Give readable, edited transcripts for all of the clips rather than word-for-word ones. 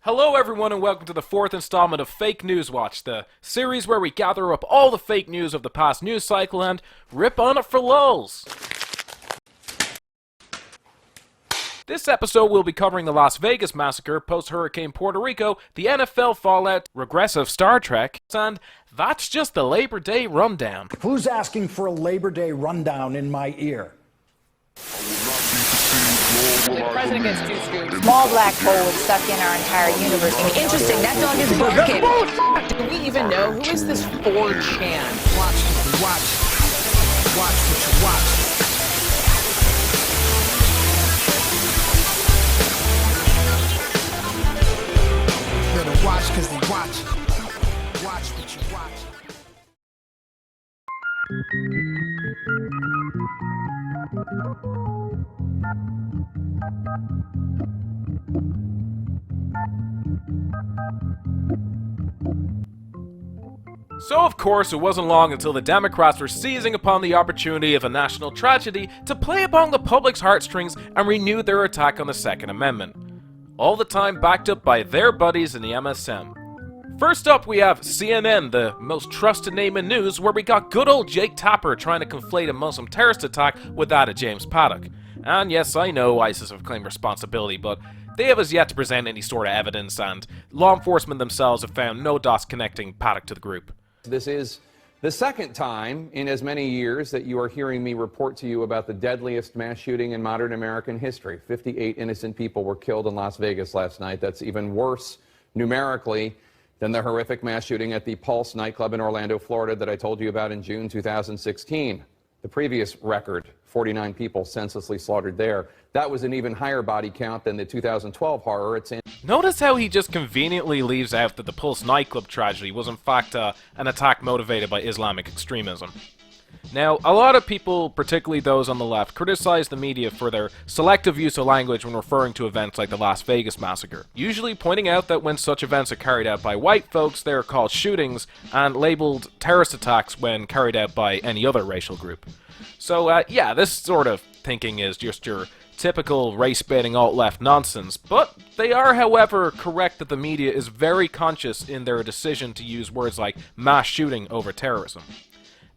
Hello everyone and welcome to the fourth installment of Fake News Watch, the series where we gather up all the fake news of the past news cycle and rip on it for lulz. This episode will be covering the Las Vegas massacre, post-Hurricane Puerto Rico, the NFL fallout, regressive Star Trek, and that's just the Labor Day rundown. Who's asking for a Labor Day rundown in my ear? The president gets too scooped. Small black hole would suck in our entire universe. Interesting, that dog is barking. Do we even know who is this 4chan? Watch what you watch. Better watch cause they watch. Watch what you watch. So of course it wasn't long until the Democrats were seizing upon the opportunity of a national tragedy to play upon the public's heartstrings and renew their attack on the Second Amendment. All the time backed up by their buddies in the MSM. First up we have CNN, the most trusted name in news, where we got good old Jake Tapper trying to conflate a Muslim terrorist attack with that of James Paddock. And yes, I know ISIS have claimed responsibility, but they have as yet to present any sort of evidence, and law enforcement themselves have found no dots connecting Paddock to the group. This is the second time in as many years that you are hearing me report to you about the deadliest mass shooting in modern American history. 58 innocent people were killed in Las Vegas last night. That's even worse numerically than the horrific mass shooting at the Pulse nightclub in Orlando, Florida that I told you about in June 2016. The previous record, 49 people senselessly slaughtered there. That was an even higher body count than the 2012 horror at San... Notice how he just conveniently leaves out that the Pulse nightclub tragedy was in fact an attack motivated by Islamic extremism. Now, a lot of people, particularly those on the left, criticize the media for their selective use of language when referring to events like the Las Vegas massacre, usually pointing out that when such events are carried out by white folks, they are called shootings and labeled terrorist attacks when carried out by any other racial group. So, yeah, this sort of thinking is just your typical race-baiting alt-left nonsense, but they are, however, correct that the media is very conscious in their decision to use words like mass shooting over terrorism.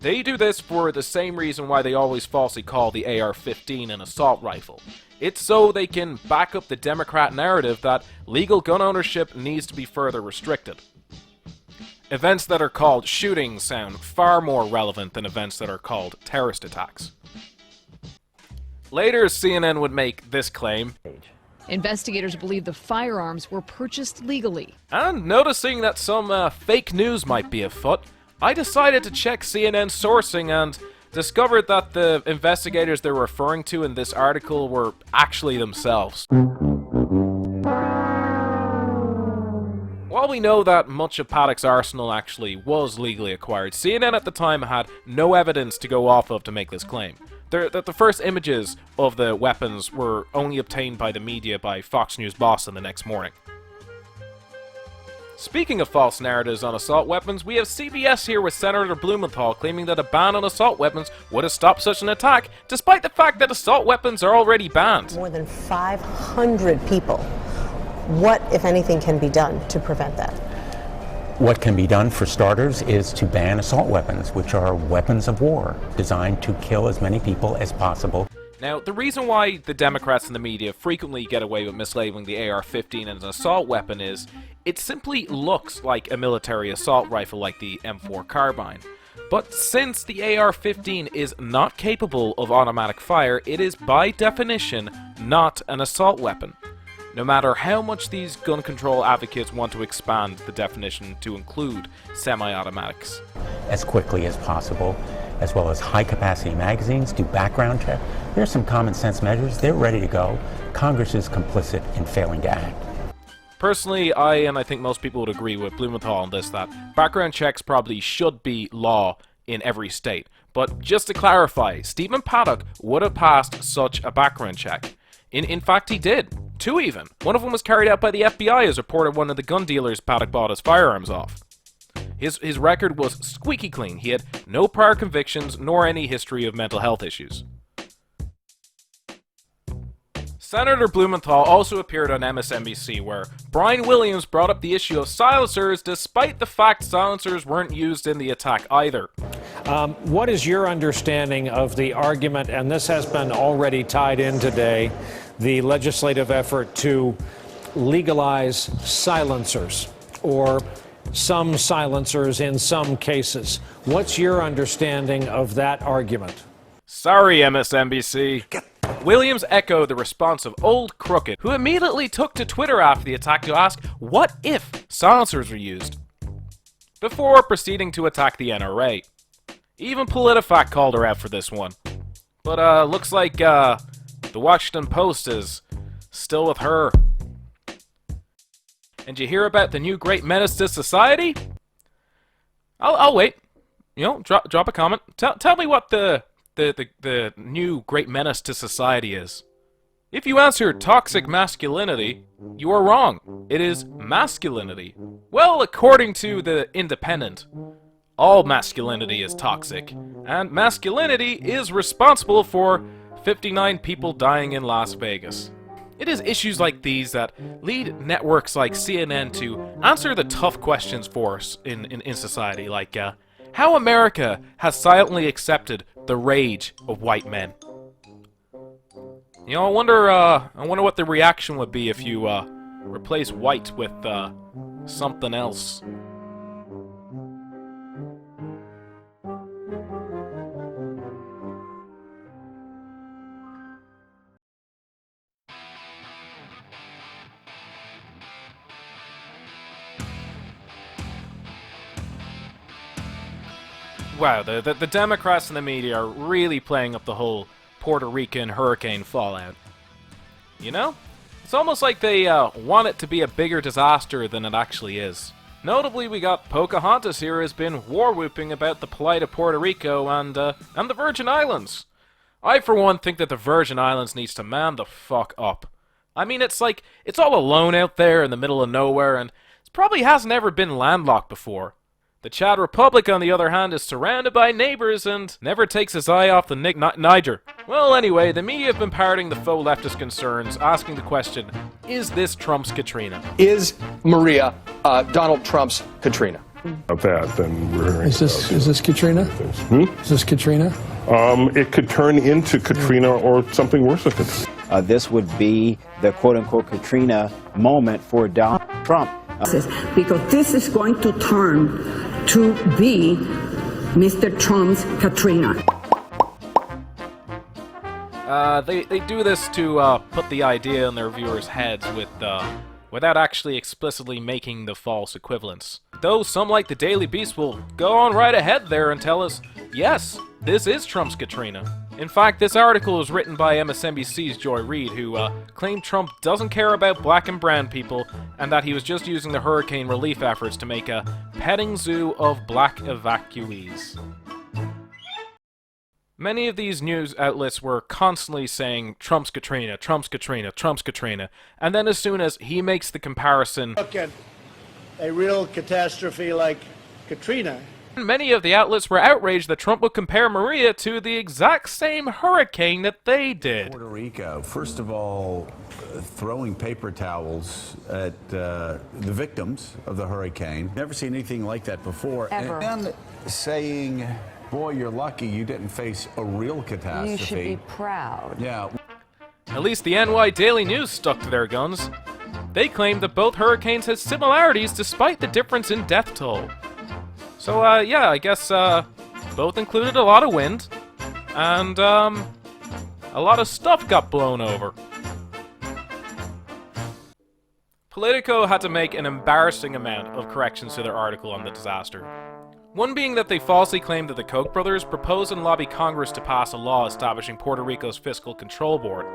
They do this for the same reason why they always falsely call the AR-15 an assault rifle. It's so they can back up the Democrat narrative that legal gun ownership needs to be further restricted. Events that are called shootings sound far more relevant than events that are called terrorist attacks. Later, CNN would make this claim. Investigators believe the firearms were purchased legally. And noticing that some fake news might be afoot, I decided to check CNN sourcing and discovered that the investigators they're referring to in this article were actually themselves. While we know that much of Paddock's arsenal actually was legally acquired, CNN at the time had no evidence to go off of to make this claim. The first images of the weapons were only obtained by the media by Fox News Boston the next morning. Speaking of false narratives on assault weapons, we have CBS here with Senator Blumenthal claiming that a ban on assault weapons would have stopped such an attack, despite the fact that assault weapons are already banned. More than 500 people. What, if anything, can be done to prevent that? What can be done, for starters, is to ban assault weapons, which are weapons of war, designed to kill as many people as possible. Now, the reason why the Democrats and the media frequently get away with mislabeling the AR-15 as an assault weapon is, it simply looks like a military assault rifle like the M4 carbine. But since the AR-15 is not capable of automatic fire, it is by definition not an assault weapon. No matter how much these gun control advocates want to expand the definition to include semi-automatics. As quickly as possible, as well as high-capacity magazines, do background check. There's some common sense measures. They're ready to go. Congress is complicit in failing to act. Personally, I think most people would agree with Blumenthal on this, that background checks probably should be law in every state. But just to clarify, Stephen Paddock would have passed such a background check. In fact, he did. 2 even. One of them was carried out by the FBI as reported one of the gun dealers Paddock bought his firearms off. His record was squeaky clean. He had no prior convictions nor any history of mental health issues. Senator Blumenthal also appeared on MSNBC, where Brian Williams brought up the issue of silencers, despite the fact silencers weren't used in the attack either. What is your understanding of the argument, and this has been already tied in today, the legislative effort to legalize silencers, or some silencers in some cases? What's your understanding of that argument? Sorry, MSNBC. Williams echoed the response of Old Crooked, who immediately took to Twitter after the attack to ask what if silencers were used, before proceeding to attack the NRA. Even PolitiFact called her out for this one. But looks like the Washington Post is still with her. And you hear about the new great menace to society? I'll wait. You know, drop a comment. Tell me what the new great menace to society is. If you answer toxic masculinity, you are wrong. It is masculinity. Well, according to The Independent, all masculinity is toxic, and masculinity is responsible for 59 people dying in Las Vegas. It is issues like these that lead networks like CNN to answer the tough questions for us in society, like how America has silently accepted the rage of white men. You know, I wonder what the reaction would be if you replace white with something else. Wow, the Democrats and the media are really playing up the whole Puerto Rican hurricane fallout. You know? It's almost like they want it to be a bigger disaster than it actually is. Notably, we got Pocahontas here has been war-whooping about the plight of Puerto Rico and the Virgin Islands. I, for one, think that the Virgin Islands needs to man the fuck up. I mean, it's like, it's all alone out there in the middle of nowhere, and it probably hasn't ever been landlocked before. The Chad Republic, on the other hand, is surrounded by neighbors and never takes his eye off the Niger. Well, anyway, the media have been parroting the faux leftist concerns, asking the question, is this Trump's Katrina? Is Maria Donald Trump's Katrina? About that, then we're hearing Is this Katrina? Is this Katrina? It could turn into Katrina or something worse than Katrina. This would be the quote-unquote Katrina moment for Donald Trump. Because this is going to turn to be Mr. Trump's Katrina. They do this to put the idea in their viewers' heads without actually explicitly making the false equivalence. Though some like the Daily Beast will go on right ahead there and tell us, yes, this is Trump's Katrina. In fact, this article was written by MSNBC's Joy Reid, who claimed Trump doesn't care about black and brown people, and that he was just using the hurricane relief efforts to make a petting zoo of black evacuees. Many of these news outlets were constantly saying, Trump's Katrina, Trump's Katrina, Trump's Katrina, and then as soon as he makes the comparison... Look at a real catastrophe like Katrina. Many of the outlets were outraged that Trump would compare Maria to the exact same hurricane that they did. Puerto Rico, first of all, throwing paper towels at the victims of the hurricane. Never seen anything like that before. Ever. And then saying, boy, you're lucky you didn't face a real catastrophe. You should be proud. Yeah. At least the NY Daily News stuck to their guns. They claimed that both hurricanes had similarities despite the difference in death toll. So, yeah, I guess, both included a lot of wind, and, a lot of stuff got blown over. Politico had to make an embarrassing amount of corrections to their article on the disaster. One being that they falsely claimed that the Koch brothers proposed and lobbied Congress to pass a law establishing Puerto Rico's Fiscal Control Board,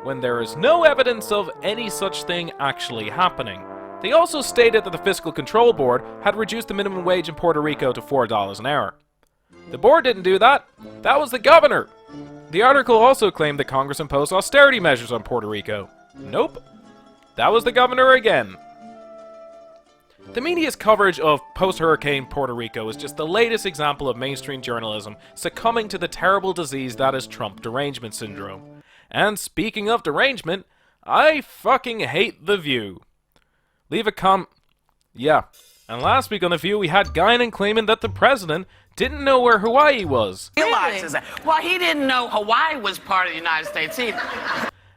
when there is no evidence of any such thing actually happening. They also stated that the Fiscal Control Board had reduced the minimum wage in Puerto Rico to $4 an hour. The board didn't do that. That was the governor. The article also claimed that Congress imposed austerity measures on Puerto Rico. Nope. That was the governor again. The media's coverage of post-hurricane Puerto Rico is just the latest example of mainstream journalism succumbing to the terrible disease that is Trump derangement syndrome. And speaking of derangement, I fucking hate The View. Leave a Yeah. And last week on The View, we had Guinan claiming that the president didn't know where Hawaii was. Realizes that. Well, he didn't know Hawaii was part of the United States either.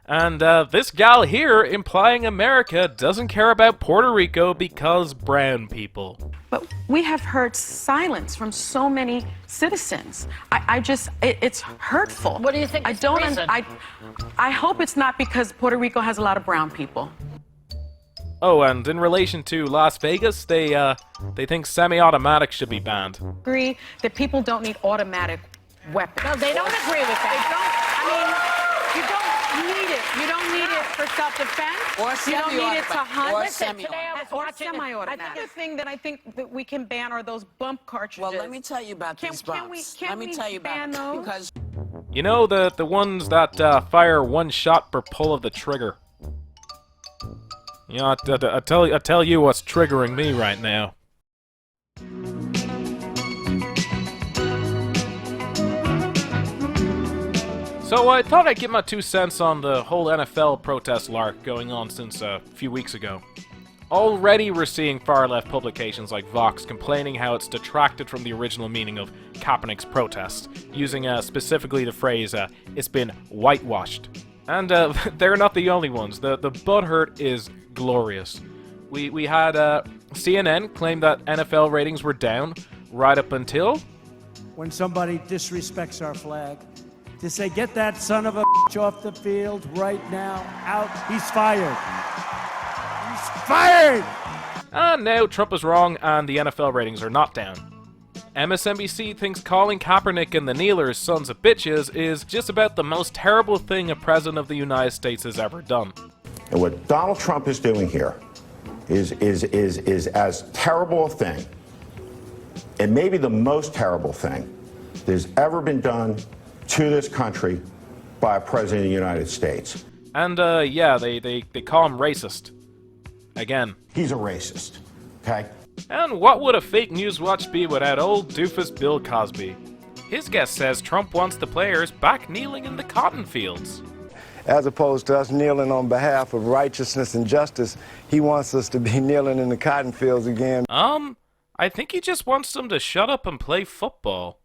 And this gal here implying America doesn't care about Puerto Rico because brown people. But we have heard silence from so many citizens. It's hurtful. What do you think is the reason? I hope it's not because Puerto Rico has a lot of brown people. Oh, and in relation to Las Vegas, they think semi-automatic should be banned. Agree that people don't need automatic weapons. No, they don't agree with that. You don't need it. You don't need it for self-defense. Or you don't need it to hunt. Listen, today I was watching semi-automatic. Another thing that I think that we can ban are those bump cartridges. Well, let me tell you about these bumps. Let me tell you about those? Because You know, the ones that fire one shot per pull of the trigger. You know, I tell you what's triggering me right now. So I thought I'd give my 2 cents on the whole NFL protest lark going on since a few weeks ago. Already we're seeing far-left publications like Vox complaining how it's detracted from the original meaning of Kaepernick's protest, using specifically the phrase, it's been whitewashed. And they're not the only ones. The butthurt is glorious. We had CNN claim that NFL ratings were down right up until... When somebody disrespects our flag, to say, get that son of a bitch off the field right now, out, he's fired. He's fired! And now Trump is wrong and the NFL ratings are not down. MSNBC thinks calling Kaepernick and the kneelers sons of bitches is just about the most terrible thing a president of the United States has ever done. And what Donald Trump is doing here is as terrible a thing, and maybe the most terrible thing that has ever been done to this country by a president of the United States. And yeah, they call him racist. Again. He's a racist, okay? And what would a fake news watch be without old doofus Bill Cosby? His guest says Trump wants the players back kneeling in the cotton fields. As opposed to us kneeling on behalf of righteousness and justice, he wants us to be kneeling in the cotton fields again. I think he just wants them to shut up and play football.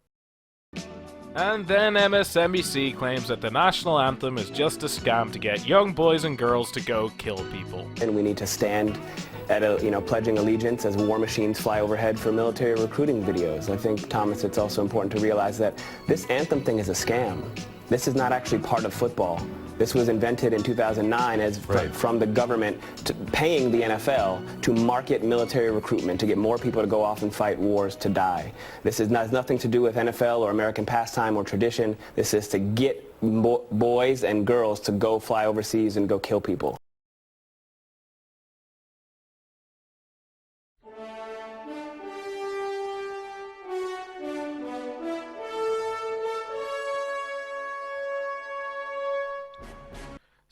And then MSNBC claims that the national anthem is just a scam to get young boys and girls to go kill people. And we need to stand at pledging allegiance as war machines fly overhead for military recruiting videos. I think, Thomas, it's also important to realize that this anthem thing is a scam. This is not actually part of football. This was invented in 2009 as from the government paying the NFL to market military recruitment, to get more people to go off and fight wars to die. This has nothing to do with NFL or American pastime or tradition. This is to get boys and girls to go fly overseas and go kill people.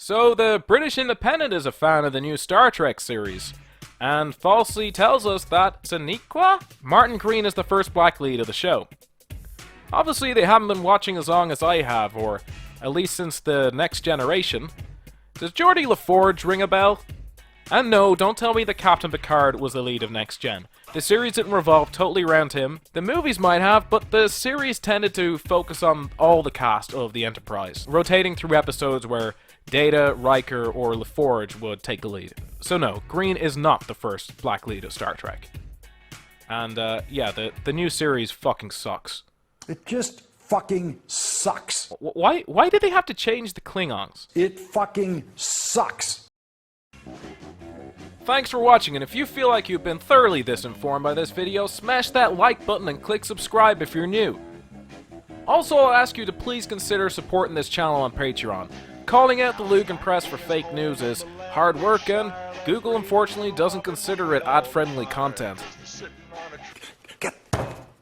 So the British Independent is a fan of the new Star Trek series, and falsely tells us that Sonequa Martin Green is the first black lead of the show. Obviously they haven't been watching as long as I have, or at least since the Next Generation. Does Geordie LaForge ring a bell? And no, don't tell me that Captain Picard was the lead of Next Gen. The series didn't revolve totally around him. The movies might have, but the series tended to focus on all the cast of the Enterprise, rotating through episodes where Data, Riker, or LaForge would take the lead. So no, Green is not the first black lead of Star Trek. And yeah, the new series fucking sucks. It just fucking sucks. Why did they have to change the Klingons? It fucking sucks. Thanks for watching, and if you feel like you've been thoroughly disinformed by this video, smash that like button and click subscribe if you're new. Also, I'll ask you to please consider supporting this channel on Patreon. Calling out the Lugan Press for fake news is hard work, and Google unfortunately doesn't consider it ad-friendly content.